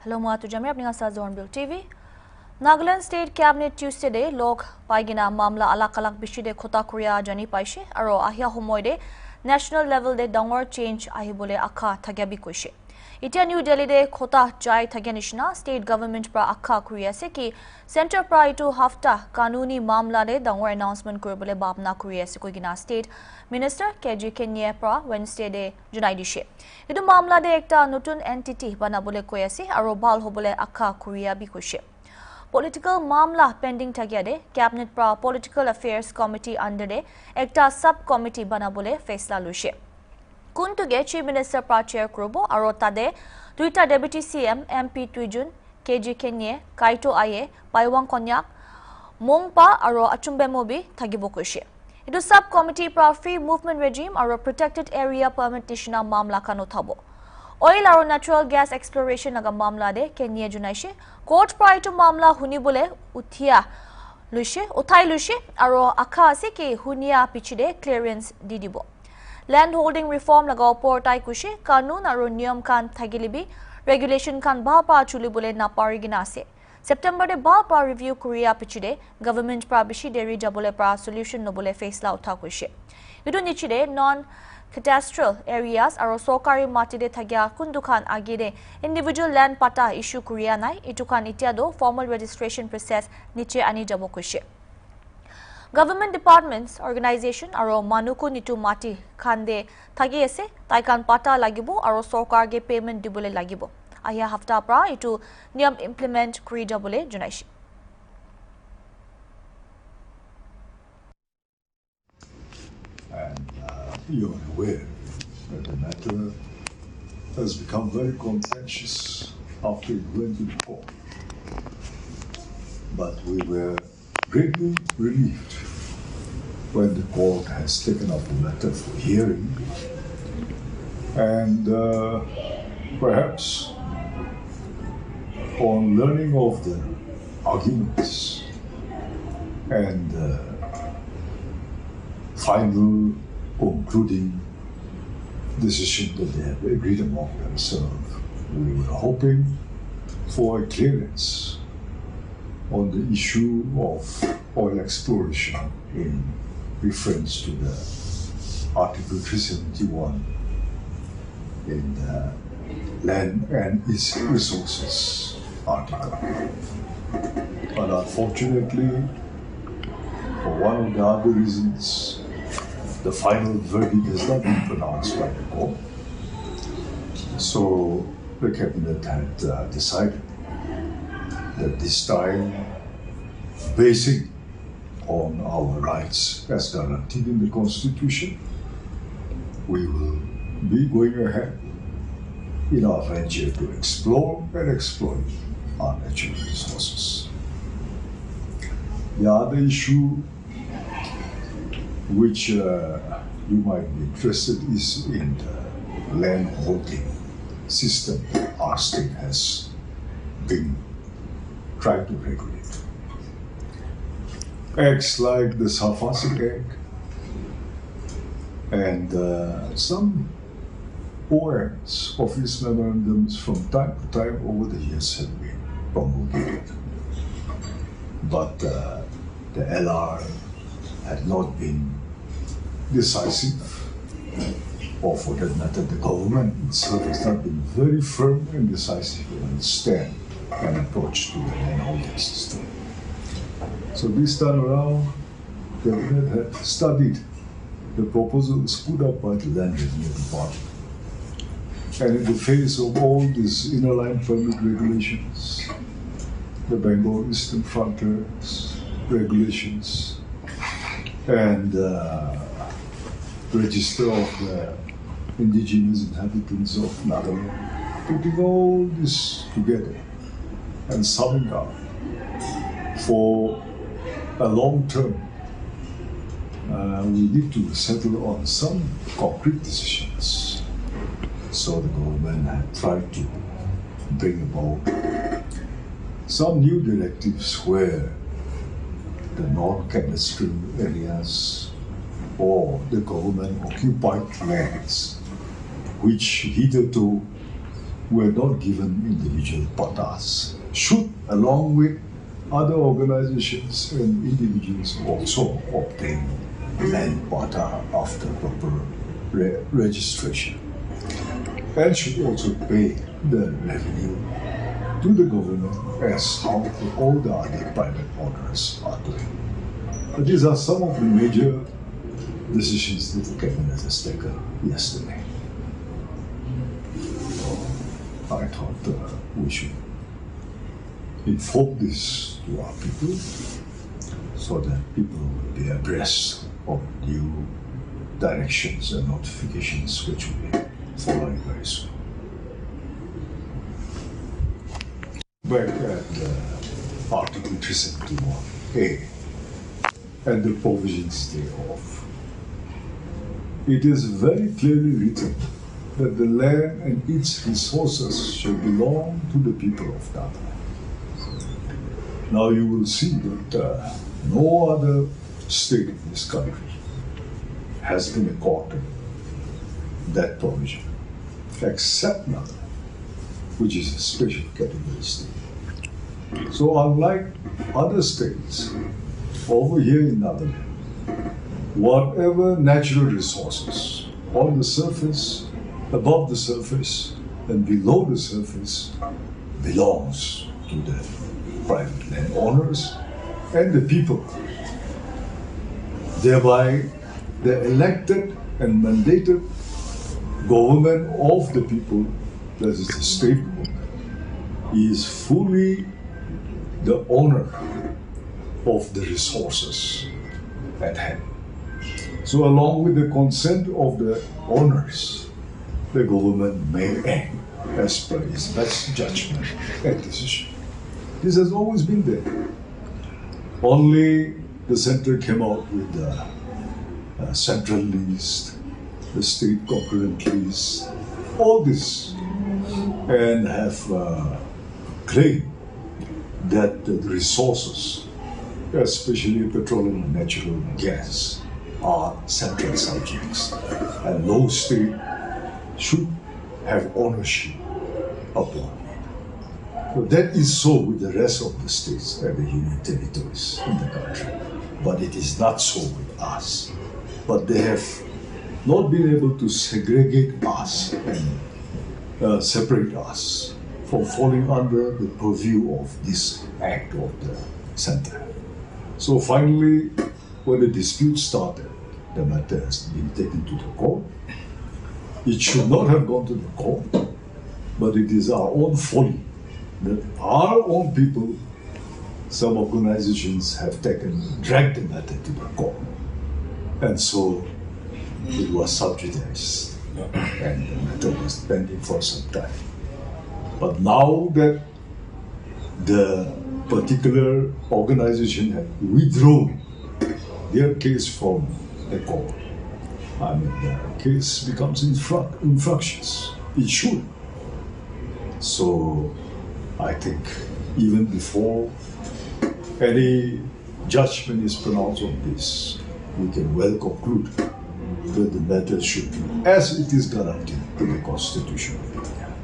Hello, Matu Jamir, apni sa Hornbill TV. Nagaland State Cabinet Tuesday de log paigina mamla alak-alak bishi de khota Korea jani paishe aro ahia homoy de national level de dangor change ahibole akha thagyabi koishe. Itia New Delhi de khota jai thagyanishna state government pra akha Korea se ki center pra itu hafta kanuni mamla de dangor announcement koribole babna Korea se koigina state minister KG Kenya pra Wednesday de junai dishe. Itu mamla de ekta notun entity banabole koyase aro bal hobole akha Korea bi koishe. Political mamla pending thagyade cabinet pra political affairs committee under de ekta sub committee banabole faisla lushe. Kuntuge chief minister pra chair krobo aro tade duita deputy CM MP Tuijun KG Kenya Kaito Aye Paiwang Konyak Mongpa aro Achumbe Mobi thagibo koishe. Itu sub committee pra free movement regime aro protected area permit tishna mamla kano thabo. Oil aro natural gas exploration naga mamla de Kenya junaishe court pra itu mamla huni bole uthai lushe aro akha ase ki hunia pichide clearance didibo. Land holding reform laga opor tai kushe kanun aro niyam kan thagilibi regulation kan bhapa chuli bole na parigina ase. September de bhapa review Korea pichide government pra bishi deri jabole pra solution no bole faisla utha kushe. Idu nichide non cadastral areas aro sokari mati de thagya kundukan agide individual land pata issue Korea nai itukan itia do formal registration process niche ani jabo kushe. Government departments organization aro manuku nitu mati khande thagi ase taikan pata lagibo aro sarkar ge payment dibole lagibo ahia hafta pra itu niyam implement kuri jabole junaishi. And you are aware that the matter has become very contentious after it went into court. But we were greatly relieved when the court has taken up the matter for hearing and perhaps on learning of the arguments and final concluding decision that they have agreed among themselves. We were hoping for a clearance on the issue of oil exploration in reference to the Article 371 in the Land and its Resources article. But unfortunately, for one of the other reasons, the final verdict has not been pronounced by the court. So the cabinet had decided that this time, basing on our rights as guaranteed in the Constitution, we will be going ahead in our venture to explore and exploit our natural resources. The other issue which you might be interested is in the land holding system our state has been trying to regulate. Acts like the Sarfasik Act and some OMs, office memorandums from time to time over the years have been promulgated. But the LR had not been decisive, or for that matter, the government itself has not been very firm and decisive in its stand and approach to the land holding system. So this time around, the cabinet had studied the proposals put up by the Land Revenue Department. And in the face of all these inner line permit regulations, the Bengal Eastern Frontiers regulations, and register of the indigenous inhabitants of Nagamese, putting all this together and summing up for a long term, we need to settle on some concrete decisions. So the government had tried to bring about some new directives where the non-cadastral areas or the government occupied lands, which hitherto were not given individual patas should, along with other organizations and individuals, also obtain land pata after proper registration, and should also pay the revenue to the government as how all the other private owners are doing. But these are some of the major decisions that the cabinet has taken yesterday. I thought we should inform this to our people so that people will be abreast of new directions and notifications which will be following very soon. Back at Article 371A and the provisions thereof, it is very clearly written that the land and its resources shall belong to the people of Nagaland. Now you will see that no other state in this country has been accorded that provision, except Nagaland, which is a special category state. So unlike other states, over here in Nagaland, whatever natural resources on the surface, above the surface, and below the surface belongs to the private landowners and the people. Thereby, the elected and mandated government of the people, that is the state government, is fully the owner of the resources at hand. So along with the consent of the owners, the government may act as per its best judgment and decision. This has always been there. Only the center came out with the central list, the state concurrent list, all this, and have claimed that the resources, especially petroleum and natural gas, are central subjects, and no state should have ownership upon it. So that is so with the rest of the states and the union territories in the country, but it is not so with us. But they have not been able to segregate us and separate us from falling under the purview of this act of the center. So finally, when the dispute started, the matter has been taken to the court. It should not have gone to the court, but it is our own folly that our own people, some organizations have dragged the matter to the court. And so it was subjudiced and the matter was pending for some time. But now that the particular organization had withdrawn their case from the court, I mean, the case becomes infractious. It should. So I think even before any judgment is pronounced on this, we can well conclude that the matter should be as it is guaranteed in the Constitution of India.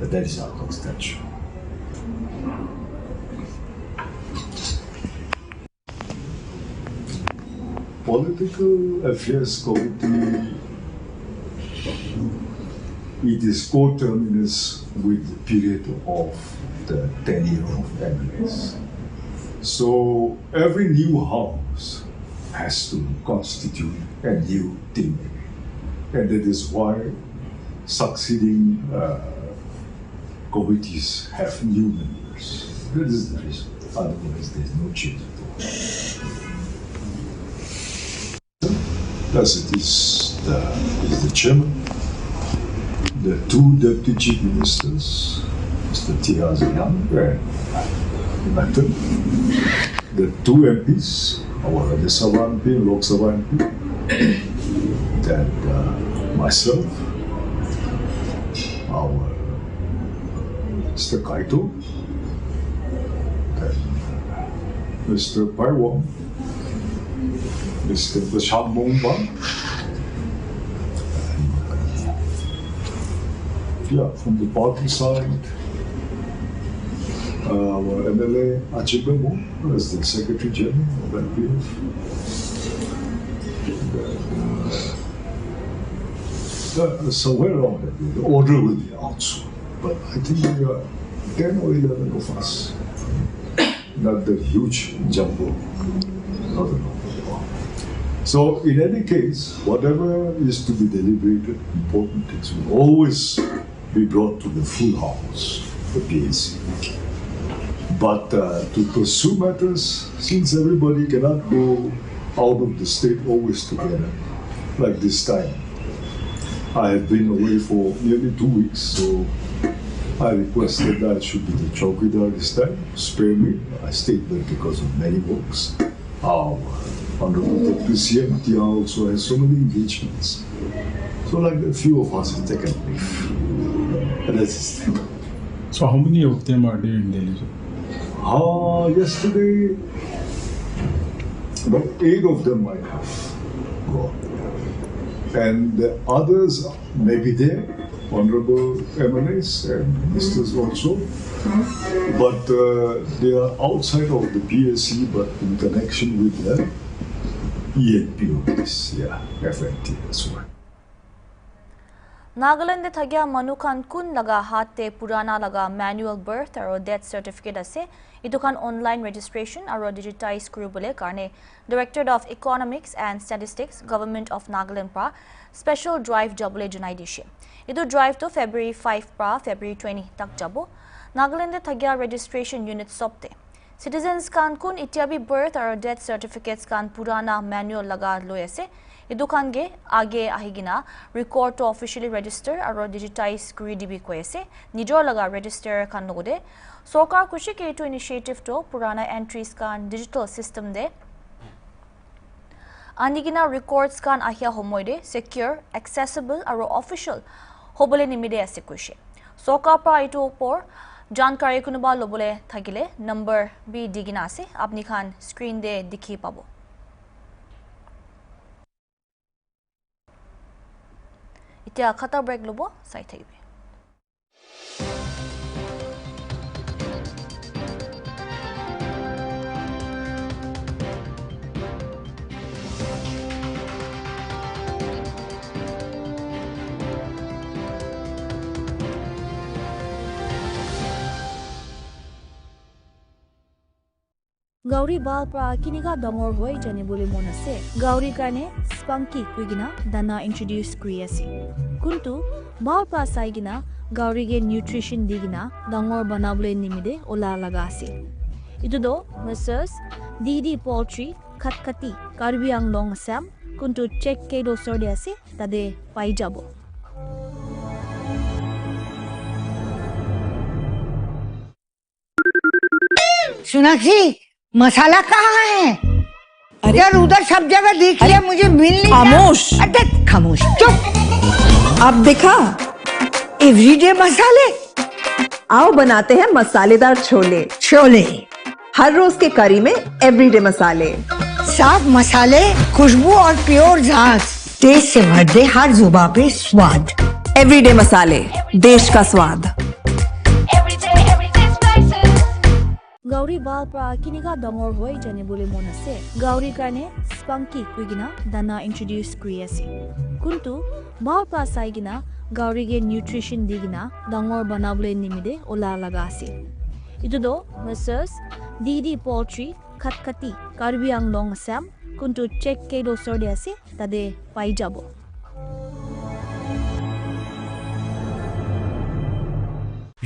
That is our constitution. Political Affairs Committee, it is coterminous with the period of the tenure of MLAs. So every new house has to constitute a new team. And that is why succeeding committees have new members. That is the reason. Otherwise, there is no change at all. As it is the chairman, the two deputy chief ministers, Mr. T.R. Zayang and Nathan, the two MPs, our Rajya Sabha MP and Lok Sabha MP, and myself, our Mr. Kaito, and Mr. Paiwong, Mr. Prashant Mongbang, Yeah, from the party side, our MLA Achibemo as the Secretary General of NPF. Somewhere around that, the order will be out soon. But I think we are 10 or 11 of us. Not that huge jumbo. Not at all. So, in any case, whatever is to be deliberated, important things will always be brought to the full house, the PAC. But to pursue matters, since everybody cannot go out of the state always together, like this time, I have been away for nearly 2 weeks, so I requested that I should be the Chowkidar this time. Spare me. I stayed there because of many works. Our Honorable Deputy CM Tia also has so many engagements. So like a few of us have taken leave. And that's his thing. So how many of them are there in Delhi? Yesterday, about 8 of them might have gone. And the others may be there, honorable MLAs and ministers also. But they are outside of the PSC, but in connection with the ENPOs, FNT as well. Nagaland thagya manukan kun laga hatte purana laga manual birth aro death certificate ase itukan online registration aro digitize kurubole karne Directorate of Economics and Statistics Government of Nagaland pra special drive jabule junai dishe idu drive to February 5 pra February 20 tak jabo Nagaland thagya registration unit sopte citizens kan kun itiabi birth aro death certificates kan purana manual laga loi ase idukange age ahigina record to officially register aro digitize kuri dibi koise nijor laga register kan logode sarkar kushi ke to initiative to purana entries kan digital system de anigina records kan ahya homoide secure accessible aro official hobole nimide ase kushi sarkar pa itu por jankari kunuba lobole thagile number b digina ase apni khan screen de dikhi pabo इत्या खता break Lobo Sai थाइबे Gauri bal pra kiniga dongor hoi jani bole monase Gauri kane spunky kuigina dana introduce kriasi kuntu bal pra saigina Gauri ge nutrition digina dongor banable nimide ola lagasi itudo Mrs. Didi Poultry Khatkati Karbi Anglong Sam kuntu check ke do sorde ase tade pai jabo Sonakshi masala कहाँ है? अरे यार उधर सब जगह देख लिया मुझे मिल नहीं खामोश। अरे खामोश चुप अब देखा एवरीडे मसाले आओ बनाते हैं मसालेदार छोले छोले हर रोज के करी में एवरीडे मसाले साफ मसाले खुशबू और प्योर झांस टेस्ट से भर दे हर जुबान पे स्वाद एवरीडे मसाले देश का स्वाद Gauri bal pra kiniga dongor hoi jani bole monase Gauri kane spunky kuigina dana introduce kriasi kuntu bal pra saigina Gauri ge nutrition digina dongor banable nimide ola lagasi itudo Mrs. Didi Poultry Khatkati Karbi Anglong Sam kuntu check ke do sorde ase tade pai jabo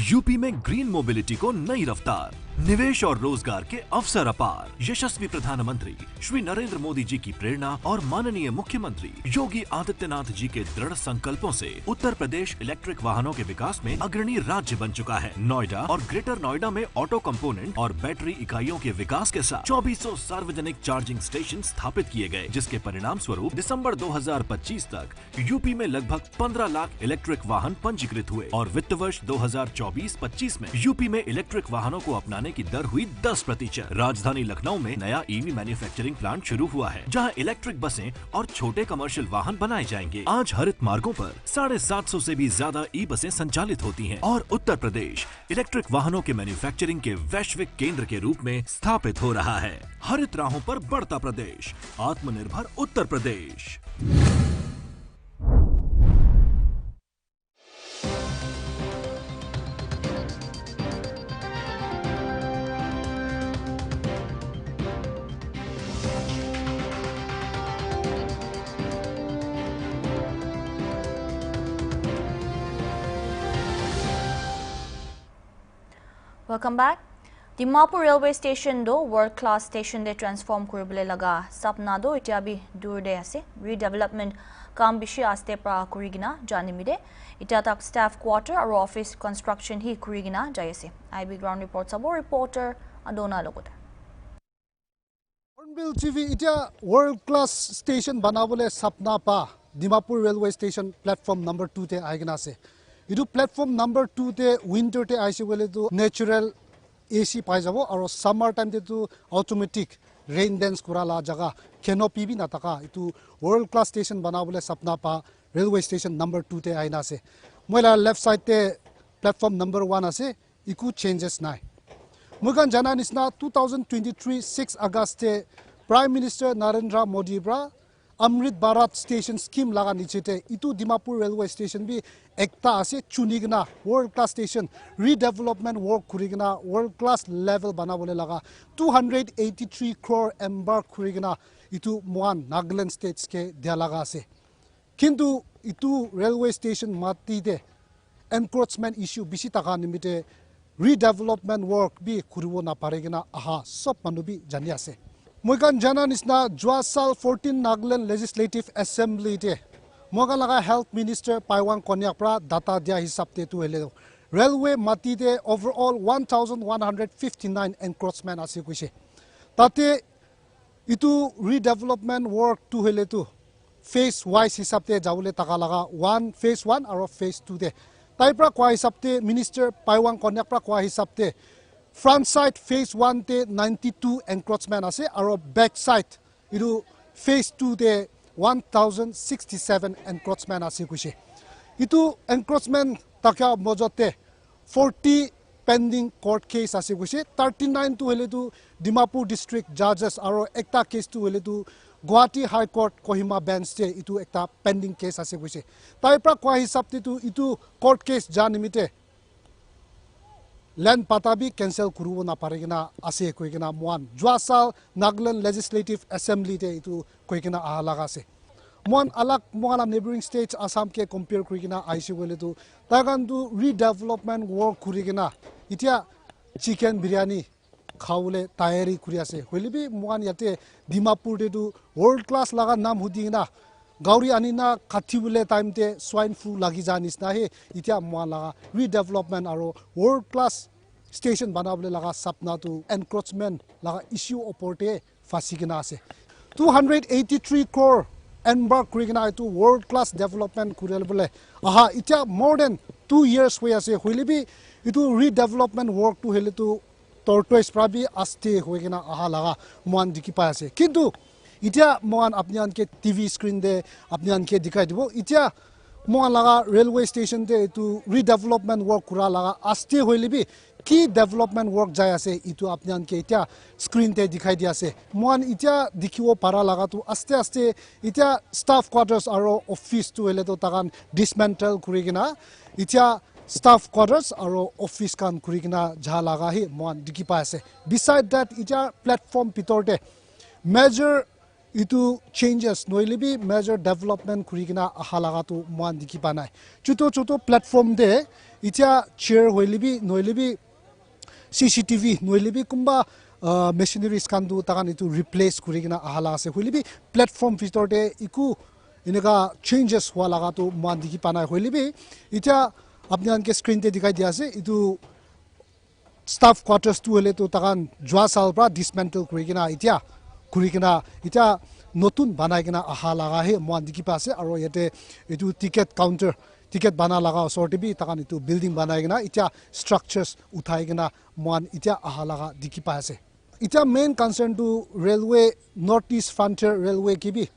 UP में green mobility को नई रफ्तार निवेश और रोजगार के अवसर अपार यशस्वी प्रधानमंत्री श्री नरेंद्र मोदी जी की प्रेरणा और माननीय मुख्यमंत्री योगी आदित्यनाथ जी के दृढ़ संकल्पों से उत्तर प्रदेश इलेक्ट्रिक वाहनों के विकास में अग्रणी राज्य बन चुका है। नोएडा और ग्रेटर नोएडा में ऑटो कंपोनेंट और बैटरी इकाइयों के विकास के साथ 2400 सार्वजनिक चार्जिंग स्टेशन स्थापित किए गए, जिसके परिणाम स्वरूप दिसंबर 2025 तक यूपी में लगभग 15 लाख इलेक्ट्रिक वाहन पंजीकृत हुए और वित्त वर्ष 2024-25 में यूपी में इलेक्ट्रिक वाहनों को अपनाने बढ़ाने की दर हुई 10%। राजधानी लखनऊ में नया ईवी मैन्युफैक्चरिंग प्लांट शुरू हुआ है, जहां इलेक्ट्रिक बसें और छोटे कमर्शियल वाहन बनाए जाएंगे। आज हरित मार्गों पर 750 से भी ज्यादा ई बसें संचालित होती हैं और उत्तर प्रदेश इलेक्ट्रिक वाहनों के मैन्युफैक्चरिंग के वैश्विक केंद्र के रूप में स्थापित हो रहा है। हरित राहों पर बढ़ता प्रदेश, आत्मनिर्भर Uttar Pradesh. Welcome back. Dimapur railway station do world class station de transform kuribole laga sapna do itiabi dur de ase redevelopment kam bishi aste pra kurigina janimide ita tak staff quarter or office construction hi kurigina jayase. IB ground report sabo reporter Adona logote. Hornbill TV ita world class station banabole sapna pa Dimapur railway station platform number 2 te aigina ase. Idu platform number 2 te winter te aise bole tu natural AC pai jabo aro summer time te tu automatic rain dance kura la jaga canopy bi nataka itu world class station banabole sapna pa railway station number 2 te aina ase moila left side te platform number 1 ase iku changes nai mugan jana nisna 2023 6 August te Prime Minister Narendra Modi bra Amrit Bharat Station scheme laga nichete itu Dimapur railway station bi ekta ase chunigna world class station redevelopment work kurigna world class level banabole laga 283 crore embark kurigna itu moan Nagaland states ke dia laga ase kintu itu railway station mati de encroachment issue bisi taka nimite redevelopment work bi kuribo na paregina aha sob manu bi jani ase Moikan jana nisna Juasal 14 Nagaland Legislative Assembly te moga laga Health Minister Paiwan Konyak pra data dia hisab te tu hele railway mati te overall 1159 encroachment ase kuise tate itu redevelopment work tu hele tu phase wise hisab te jawle taka laga phase 1 aro phase 2 te tai pra kwa hisab te Minister Paiwan Konyak pra kwa hisab te front side phase 1 te 92 encroachment ase aro back side idu phase 2 te 1067 encroachment ase kuise itu encroachment takya mojote 40 pending court case ase kuise 39 tu hele tu Dimapur district judges aro ekta case tu hele tu Guwahati High Court Kohima bench te itu ekta pending case ase kuise tai pra kwa hisab te tu itu court case janimite land pata bi cancel kurubo na paregina ase koigina moan Juasal Nagaland Legislative Assembly te itu koigina ahalaga ase moan alak moala neighboring states Assam ke compare koigina aise bole tu tagan tu redevelopment work kurigina itia chicken biryani khawle tayari kuri ase hoilibi moan yate Dimapur te tu world class laga nam hudina gauri anina kathibule time te swine flu lagi janis na he itia moan laga redevelopment aro world class station banabole laga sapna tu encroachment laga issue oporte fasigina ase 283 crore embark kurigina itu world class development kurelbole aha itia more than 2 years we ase hoilibi itu redevelopment work tu hele tu tortoise prabi aste hoigina aha laga moan dikipa ase kintu itia moan apnian ke TV screen de apnian ke dikai dibo itia moan laga railway station te itu redevelopment work kura laga aste hoilibi ki development work jai ase itu apnian ke itia screen te dikai dia ase moan itia dikhiwo para laga tu aste aste itia staff quarters aro office tu hele to tagan dismantle kurigina itia staff quarters aro office kan kurigina jha laga hi moan dikipa ase beside that itia platform pitorte major itu changes noilibi major development kurigina ahalaga tu moan dikipa nai chuto platform de itia chair hoilibi noilibi CCTV noilibi kumba machineries kan du tagan itu replace kurigina ahala ase hoilibi platform pitorte iku inega changes hua laga tu moan dikipa nai hoilibi itia apnian ke screen te dikai dia ase itu staff quarters tu hele tu tagan Juasal pra dismantle kurigina itia kurigina ita notun banai gina aha laga he moan dikipa ase aro yate etu ticket counter ticket बना लगा सोर्टी भी तकान इतु building बनाएगना इत्या structures उठाएगना मान इत्या आहा लगा दिखी पासे इत्या main concern to railway north east frontier railway की भी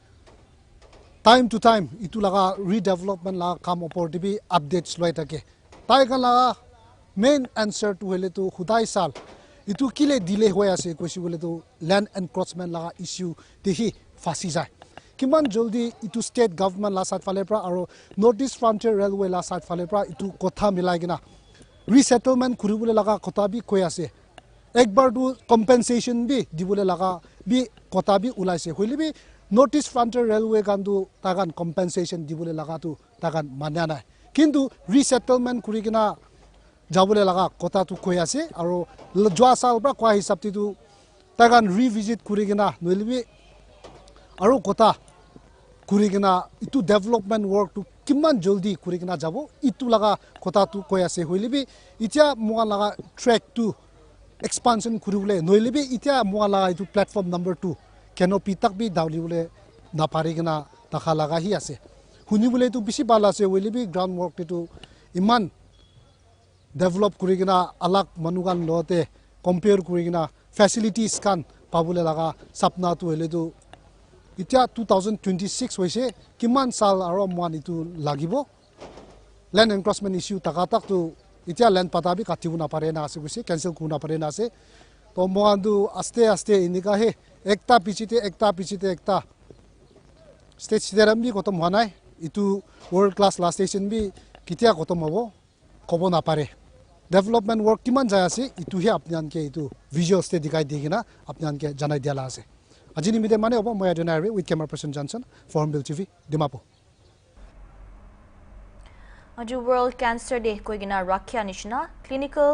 टाइम टू टाइम इतु लगा रीडेवलपमेंट लगा काम अपॉर्टी भी अपडेट्स लय तके ताइका लगा मेन आंसर टू हेले तो खुदाई साल इतु किले डिले होय आसे कोसी बोले तो लैंड एनक्रोचमेंट लगा इश्यू तेही फासी जाय किमान जल्दी इतु स्टेट गवर्नमेंट ला साइड फाले प्रा और नॉर्थ ईस्ट फ्रंटियर रेलवे ला साइड फाले प्रा इतु कोथा मिलाइगिना रीसेटलमेंट खुरिबुले लगा कोथा भी कोय आसे एक बार तो कम्पेन्सेशन भी दिबुले लगा भी कोथा भी उलाइसे होइले भी नॉर्थ ईस्ट फ्रंटियर रेलवे कांदु तागान कम्पेन्सेशन दिबुले लगा तो तागान मान्या नाय किंतु रीसेटलमेंट खुरिगिना जाबुले लगा कोथा तो कोय आसे और जोआ साल प्रा कोआ हिसाब तितु तागान रिविजिट खुरिगिना नोइलबि और कोथा खुरिगिना इतु डेवलपमेंट वर्क तो किमान जल्दी खुरिगिना जाबो इतु लगा कोथा तो कोय आसे होइले भी इtia मुआ लगा ट्रैक टू एक्सपांशन खुरिबुले नोइले भी इtia मुआ लगा इतु प्लेटफॉर्म नंबर 2 कैनोपी तक भी दावलिबुले ना पारिगिना तखा लगा ही आसे हुनिबुले तो बिसि बाला से होइले भी ग्राउंड वर्क तो इमान डेवलप खुरिगिना अलग मनुगान लोते कंपेयर खुरिगिना फैसिलिटीज कान पाबुले लगा सपना तो हेले तो इtia 2026 होइसे किमान साल आरो मान इतु लागिबो लैंड एनक्रोचमेंट इश्यू तका तक तो इtia लैंड पता भी काटिबु ना पारे ना आसे गुसे कैंसिल कुना पारे ना आसे तो मोआंदु आस्ते आस्ते इनिका हे एकता पिचिते एकता स्टेट सिदेराम भी खतम होनाय इतु वर्ल्ड क्लास लास्ट स्टेशन भी कितिया खतम होबो कबो ना पारे डेवलपमेंट वर्क किमान जाय आसे इतु हे आपनान के इतु विजुअल स्टे दिखाई देगिना आपनान के जनाय दियाला आसे আজি নিমিতে মানে হ'ব মই এডনাৰে with camera person Johnson for Hornbill TV Dimapur আজি वर्ल्ड कैंसर डे कोइगिना राख्या निशना क्लिनिकल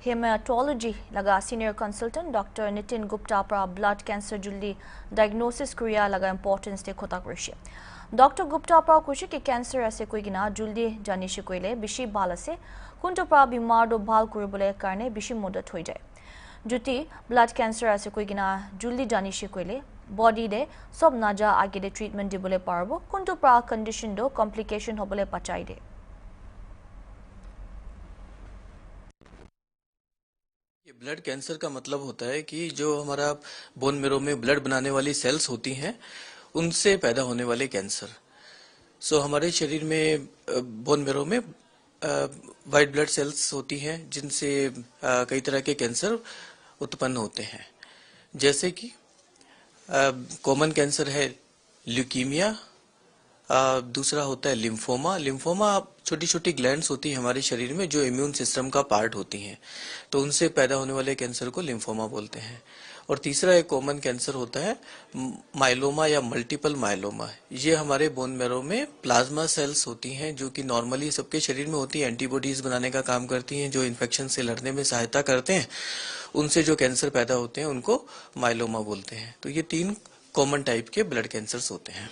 हेमाटोलॉजी लगा senior consultant doctor Nitin Gupta प्रा ब्लड कैंसर जुल्ली डायग्नोसिस क्रिया लगा इंपॉर्टेंस दे खोता करशे डॉक्टर गुप्ता प्रा कुछ कि कैंसर असे कोइगिना जुल्ली जानिशे कोइले बिशी बालसे कुंटो प्रा बीमार दो भाल करबले कारणे बिशी मदद होय जाय जुटी ब्लड कैंसर আছে কইগিনা জুলি জানিছে কইলে বডি দে সব নাজা আগে দে ট্রিটমেন্ট দিবলে পারবো কোনটো প্রা কন্ডিশন দো কমপ্লিকেশন হবলে পাচাই দে ये ब्लड कैंसर का मतलब होता है कि जो हमारा बोन मेरो में ब्लड बनाने वाली सेल्स होती हैं उनसे पैदा होने वाले कैंसर सो हमारे शरीर में बोन मेरो में वाइट ब्लड सेल्स होती हैं जिनसे कई तरह के कैंसर उत्पन्न होते हैं जैसे कि कॉमन कैंसर है ल्यूकीमिया दूसरा होता है लिम्फोमा छोटी छोटी ग्लैंड्स होती हैं हमारे शरीर में जो इम्यून सिस्टम का पार्ट होती हैं तो उनसे पैदा होने वाले कैंसर को लिम्फोमा बोलते हैं और तीसरा एक कॉमन कैंसर होता है माइलोमा या मल्टीपल माइलोमा ये हमारे बोन मैरो में प्लाज्मा सेल्स होती हैं जो कि नॉर्मली सबके शरीर में होती हैं एंटीबॉडीज बनाने का काम करती हैं जो इन्फेक्शन से लड़ने में सहायता करते हैं उनसे जो कैंसर पैदा होते हैं उनको माइलोमा बोलते हैं तो ये 3 कॉमन टाइप के ब्लड कैंसर्स होते हैं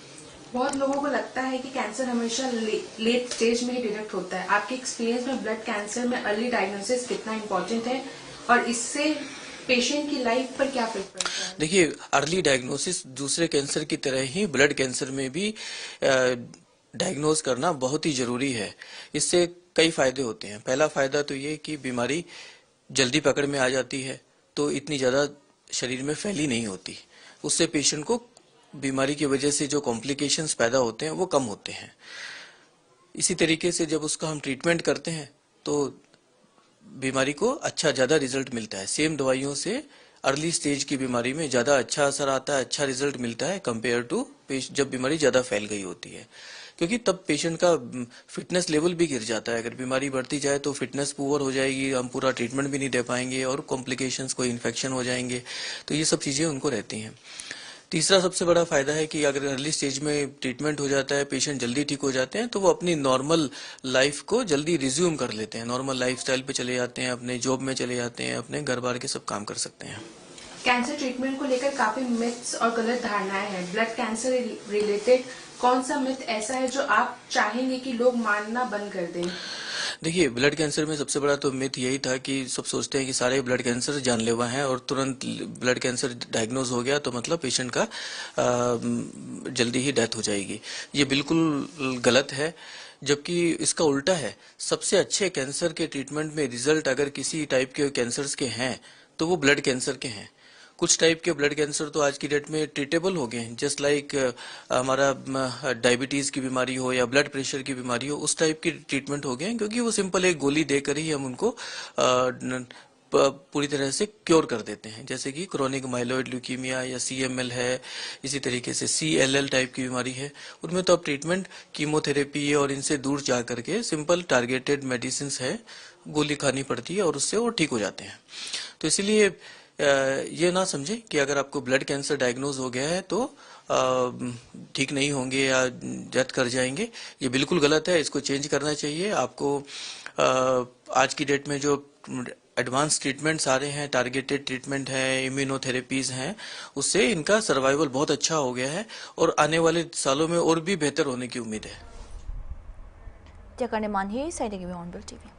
बहुत लोगों को लगता है कि कैंसर हमेशा लेट स्टेज में ही डिटेक्ट होता है आपके एक्सपीरियंस में ब्लड कैंसर में अर्ली डायग्नोसिस कितना इम्पोर्टेंट है और इससे पेशेंट की लाइफ पर क्या इफेक्ट पड़ता है देखिए अर्ली डायग्नोसिस दूसरे कैंसर की तरह ही ब्लड कैंसर में भी डायग्नोज करना बहुत ही जरूरी है इससे कई फायदे होते हैं पहला फायदा तो ये कि बीमारी जल्दी पकड़ में आ जाती है तो इतनी ज्यादा शरीर में फैली नहीं होती उससे पेशेंट को बीमारी की वजह से जो कॉम्प्लिकेशंस पैदा होते हैं वो कम होते हैं इसी तरीके से जब उसका हम ट्रीटमेंट करते हैं तो बीमारी को अच्छा ज्यादा रिजल्ट मिलता है सेम दवाइयों से अर्ली स्टेज की बीमारी में ज्यादा अच्छा असर आता है अच्छा रिजल्ट मिलता है कंपेयर टू जब बीमारी ज्यादा फैल गई होती है क्योंकि तब पेशेंट का फिटनेस लेवल भी गिर जाता है अगर बीमारी बढ़ती जाए तो फिटनेस पुअर हो जाएगी हम पूरा ट्रीटमेंट भी नहीं दे पाएंगे और कॉम्प्लिकेशंस कोई इन्फेक्शन हो जाएंगे तो ये सब चीजें उनको रहती हैं तीसरा सबसे बड़ा फायदा है कि अगर अर्ली स्टेज में ट्रीटमेंट हो जाता है पेशेंट जल्दी ठीक हो जाते हैं तो वो अपनी नॉर्मल लाइफ को जल्दी रिज्यूम कर लेते हैं नॉर्मल लाइफस्टाइल पे चले जाते हैं अपने जॉब में चले जाते हैं अपने घर बार के सब काम कर सकते हैं कैंसर ट्रीटमेंट को लेकर काफी मिथ्स और गलत धारणाएं हैं ब्लड कैंसर रिलेटेड कौन सा मिथ ऐसा है जो आप चाहेंगे कि लोग मानना बंद कर दें देखिए, ब्लड कैंसर में सबसे बड़ा तो मिथ यही था कि सब सोचते हैं कि सारे ब्लड कैंसर जानलेवा हैं और तुरंत ब्लड कैंसर डायग्नोज हो गया तो मतलब पेशेंट का जल्दी ही डेथ हो जाएगी। ये बिल्कुल गलत है, जबकि इसका उल्टा है। सबसे अच्छे कैंसर के ट्रीटमेंट में रिजल्ट अगर किसी टाइप के कैंसर्स के हैं तो वो ब्लड कैंसर के हैं। कुछ टाइप के ब्लड कैंसर तो आज की डेट में ट्रीटेबल हो गए हैं, जस्ट लाइक हमारा डायबिटीज की बीमारी हो या ब्लड प्रेशर की बीमारी हो, उस टाइप की ट्रीटमेंट हो गए हैं, क्योंकि वो सिंपल एक गोली देकर ही हम उनको पूरी तरह से क्योर कर देते हैं। जैसे कि क्रोनिक माइलोइड ल्यूकीमिया या CML है, इसी तरीके से CLL टाइप की बीमारी है, उनमें तो अब ट्रीटमेंट कीमोथेरेपी और इनसे दूर जा करके सिंपल टारगेटेड मेडिसिन है, गोली खानी पड़ती है और उससे वो ठीक हो जाते हैं। तो इसीलिए ये ना समझे कि अगर आपको ब्लड कैंसर डायग्नोज हो गया है तो ठीक नहीं होंगे या डेथ कर जाएंगे, ये बिल्कुल गलत है। इसको चेंज करना चाहिए आपको। आज की डेट में जो एडवांस ट्रीटमेंट्स आ रहे हैं, टारगेटेड ट्रीटमेंट है, इम्यूनोथेरेपीज हैं, उससे इनका सर्वाइवल बहुत अच्छा हो गया है और आने वाले सालों में और भी बेहतर होने की उम्मीद है। जगह ने मानही साइड की हॉर्नबिल टीवी।